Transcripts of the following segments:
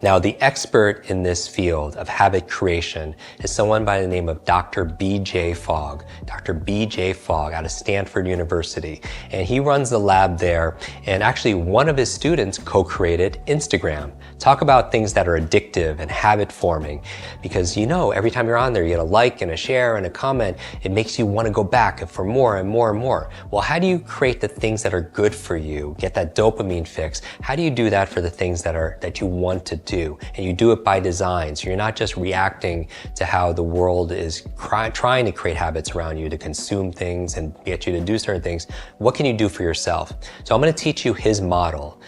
Now, the expert in this field of habit creation is someone by the name of Dr. B.J. Fogg. Dr. B.J. Fogg out of Stanford University. And he runs the lab there. And actually, one of his students co-created Instagram. Talk about things that are addictive and habit forming. Because you know, every time you're on there, you get a like and a share and a comment. It makes you want to go back for more and more and more. Well, how do you create the things that are good for you? Get that dopamine fix. How do you do that for the things that you want to do? And you do it by design. So you're not just reacting to how the world is trying to create habits around you to consume things and get you to do certain things. What can you do for yourself? So I'm going to teach you his model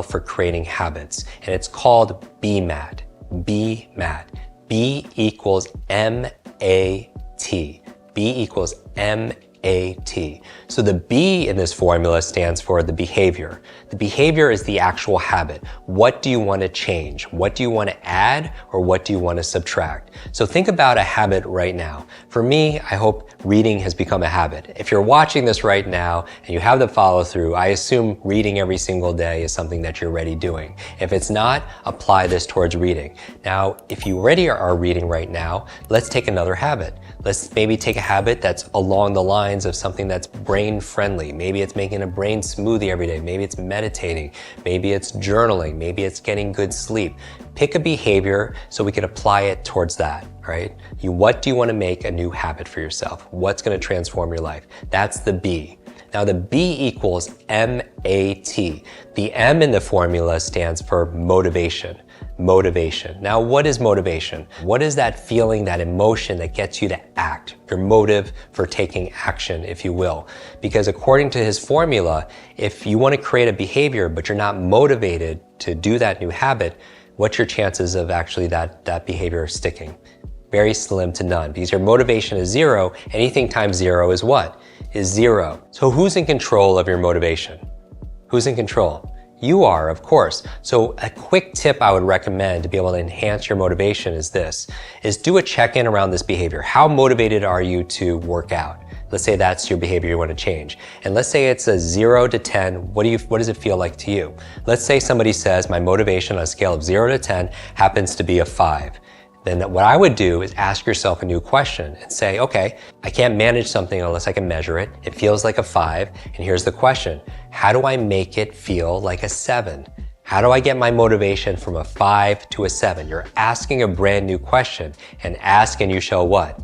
for creating habits. And it's called BMAT. BMAT. B equals M-A-T. B equals M-A-T. So the B in this formula stands for the behavior. The behavior is the actual habit. What do you want to change? What do you want to add, or what do you want to subtract? So think about a habit right now. For me, I hope reading has become a habit. If you're watching this right now and you have the follow through, I assume reading every single day is something that you're already doing. If it's not, apply this towards reading. Now, if you already are reading right now, let's take another habit. Let's maybe take a habit that's along the lines of something that's brain friendly. Maybe it's making a brain smoothie every day. Maybe it's meditating. Maybe it's journaling. Maybe it's getting good sleep. Pick a behavior so we can apply it towards that, right? What do you want to make a new habit for yourself? What's going to transform your life? That's the B. Now the B equals M-A-T. The M in the formula stands for motivation. Motivation. Now, what is motivation? What is that feeling, that emotion that gets you to act? Your motive for taking action, if you will. Because according to his formula, if you want to create a behavior, but you're not motivated to do that new habit, what's your chances of actually that behavior sticking? Very slim to none, because your motivation is zero. Anything times zero is what? Is zero. So who's in control of your motivation? Who's in control? You are, of course. So a quick tip I would recommend to be able to enhance your motivation is do a check-in around this behavior. How motivated are you to work out? Let's say that's your behavior you want to change. And let's say it's a 0 to 10. What does it feel like to you? Let's say somebody says my motivation on a scale of 0 to 10 happens to be a 5. Then what I would do is ask yourself a new question and say, okay, I can't manage something unless I can measure it. It feels like a 5. And here's the question. How do I make it feel like a 7? How do I get my motivation from a 5 to a 7? You're asking a brand new question, and ask and you shall what?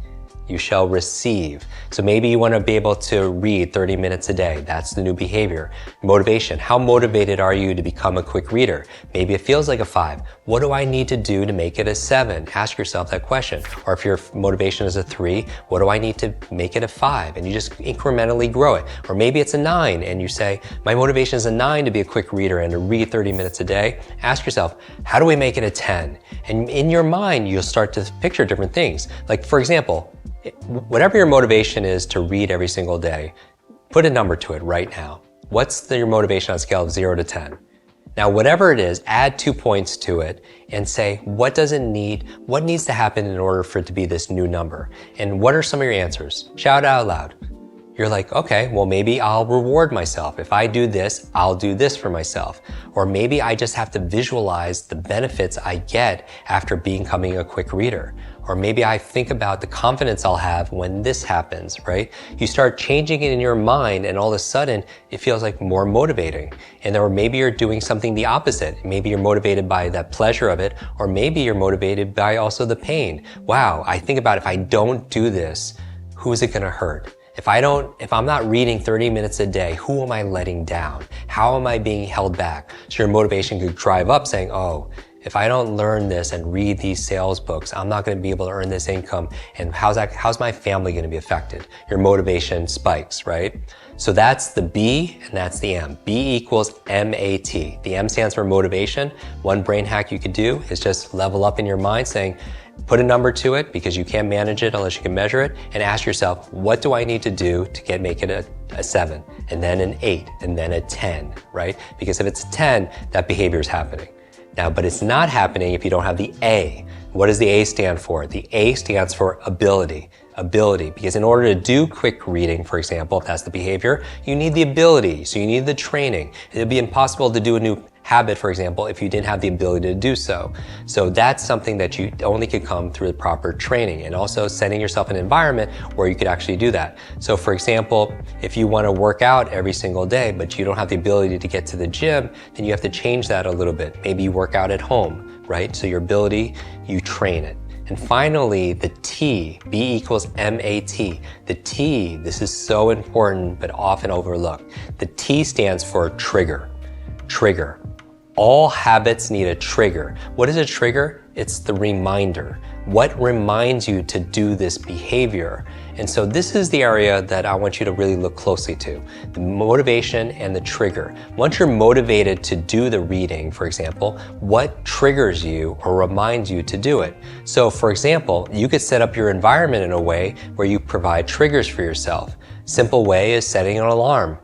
You shall receive. So maybe you want to be able to read 30 minutes a day. That's the new behavior. Motivation. How motivated are you to become a quick reader? Maybe it feels like a 5. What do I need to do to make it a 7? Ask yourself that question. Or if your motivation is a 3, what do I need to make it a 5? And you just incrementally grow it. Or maybe it's a 9 and you say, my motivation is a 9 to be a quick reader and to read 30 minutes a day. Ask yourself, how do we make it a 10? And in your mind, you'll start to picture different things. Like, for example, whatever your motivation is to read every single day, put a number to it right now. What's your motivation on a scale of 0 to 10? Now, whatever it is, add 2 points to it and say, what needs to happen in order for it to be this new number? And what are some of your answers? Shout out loud. You're like, okay, well, maybe I'll reward myself. If I do this, I'll do this for myself. Or maybe I just have to visualize the benefits I get after becoming a quick reader. Or maybe I think about the confidence I'll have when this happens, right? You start changing it in your mind and all of a sudden it feels like more motivating. Or maybe you're doing something the opposite. Maybe you're motivated by that pleasure of it, or maybe you're motivated by also the pain. Wow, I think about if I don't do this, who is it gonna hurt? If I'm not reading 30 minutes a day, who am I letting down? How am I being held back? So your motivation could drive up saying, oh, if I don't learn this and read these sales books, I'm not going to be able to earn this income. And how's my family going to be affected? Your motivation spikes, right? So that's the B and that's the M. B equals M-A-T. The M stands for motivation. One brain hack you could do is just level up in your mind saying, put a number to it because you can't manage it unless you can measure it, and ask yourself, what do I need to do to make it a 7, and then an 8, and then a 10, right? Because if it's a 10, that behavior is happening. Now, but it's not happening if you don't have the A. What does the A stand for? The A stands for ability. Ability, because in order to do quick reading, for example, if that's the behavior, you need the ability, so you need the training. It'd be impossible to do a new habit, for example, if you didn't have the ability to do so. So that's something that you only could come through the proper training, and also setting yourself in an environment where you could actually do that. So for example, if you want to work out every single day, but you don't have the ability to get to the gym, then you have to change that a little bit. Maybe you work out at home, right? So your ability, you train it. And finally, the T, B equals M-A-T. The T, this is so important, but often overlooked. The T stands for trigger. Trigger. All habits need a trigger. What is a trigger? It's the reminder. What reminds you to do this behavior? And so this is the area that I want you to really look closely to, the motivation and the trigger. Once you're motivated to do the reading, for example, what triggers you or reminds you to do it? So for example, you could set up your environment in a way where you provide triggers for yourself. Simple way is setting an alarm.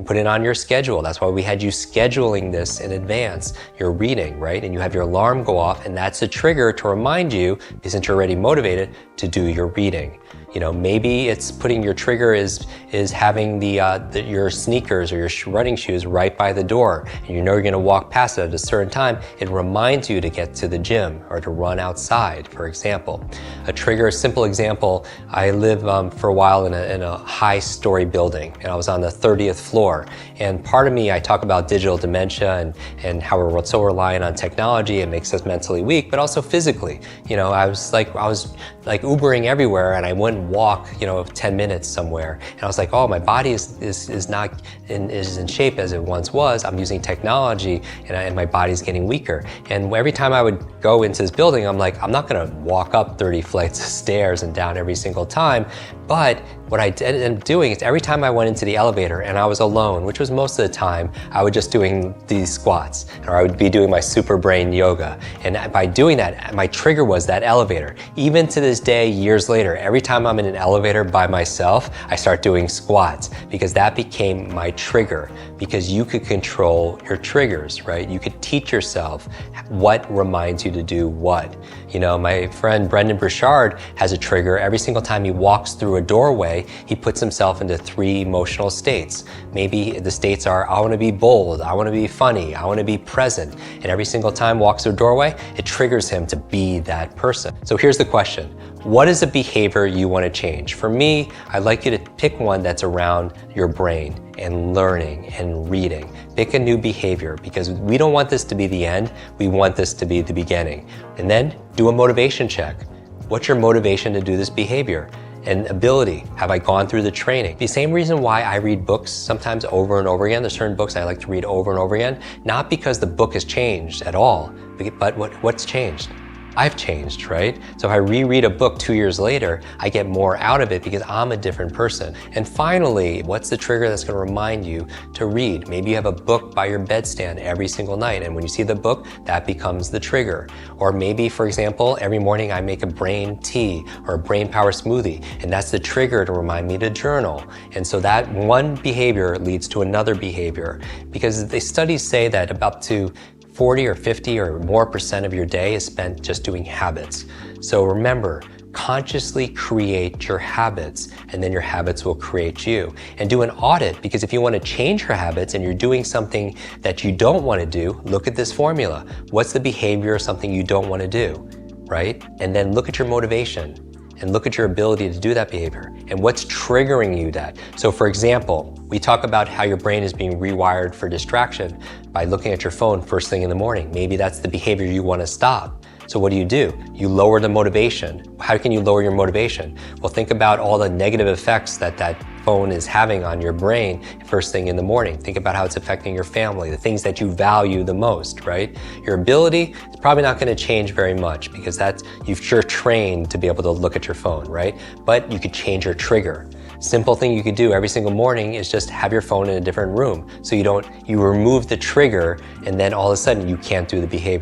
Put it on your schedule. That's why we had you scheduling this in advance, your reading, right? And you have your alarm go off, and that's a trigger to remind you, since you're already motivated, to do your reading. You know, maybe it's putting your trigger is having your sneakers or your running shoes right by the door, and you know you're going to walk past it at a certain time. It reminds you to get to the gym or to run outside, for example. A trigger, a simple example, I lived for a while in a high-story building, and I was on the 30th floor. And part of me, I talk about digital dementia and how we're so reliant on technology. It makes us mentally weak, but also physically. You know, I was like Ubering everywhere, and I wouldn't walk, 10 minutes somewhere. And I was like, oh, my body is not in shape as it once was. I'm using technology, and my body's getting weaker. And every time I would go into this building, I'm like, I'm not gonna walk up 30 flights of stairs and down every single time. But what I ended up doing is every time I went into the elevator and I was alone, which was most of the time, I was just doing these squats, or I would be doing my super brain yoga. And by doing that, my trigger was that elevator. Even to this day, years later, every time I'm in an elevator by myself, I start doing squats, because that became my trigger. Because you could control your triggers, right? You could teach yourself what reminds you to do what. You know, my friend Brendan Burchard has a trigger. Every single time he walks through a doorway, he puts himself into 3 emotional states. Maybe the states are, I want to be bold, I want to be funny, I want to be present. And every single time he walks through a doorway, it triggers him to be that person. So here's the question. What is a behavior you want to change? For me, I'd like you to pick one that's around your brain and learning and reading. Pick a new behavior, because we don't want this to be the end. We want this to be the beginning. And then do a motivation check. What's your motivation to do this behavior? And ability, have I gone through the training? The same reason why I read books sometimes over and over again. There's certain books I like to read over and over again, not because the book has changed at all, but what's changed? I've changed, right? So if I reread a book 2 years later, I get more out of it because I'm a different person. And finally, what's the trigger that's going to remind you to read? Maybe you have a book by your bedstand every single night, and when you see the book, that becomes the trigger. Or maybe, for example, every morning I make a brain tea or a brain power smoothie, and that's the trigger to remind me to journal. And so that one behavior leads to another behavior, because the studies say that up to 40 or 50 or more % of your day is spent just doing habits. So remember, consciously create your habits, and then your habits will create you. And do an audit, because if you want to change your habits and you're doing something that you don't want to do, look at this formula. What's the behavior of something you don't want to do, right? And then look at your motivation and look at your ability to do that behavior and what's triggering you that. So for example, we talk about how your brain is being rewired for distraction by looking at your phone first thing in the morning. Maybe that's the behavior you want to stop. So what do? You lower the motivation. How can you lower your motivation? Well, think about all the negative effects that phone is having on your brain first thing in the morning. Think about how it's affecting your family, the things that you value the most, right? Your ability is probably not going to change very much, because you've sure trained to be able to look at your phone, right? But you could change your trigger. Simple thing you could do every single morning is just have your phone in a different room, so you remove the trigger, and then all of a sudden you can't do the behavior.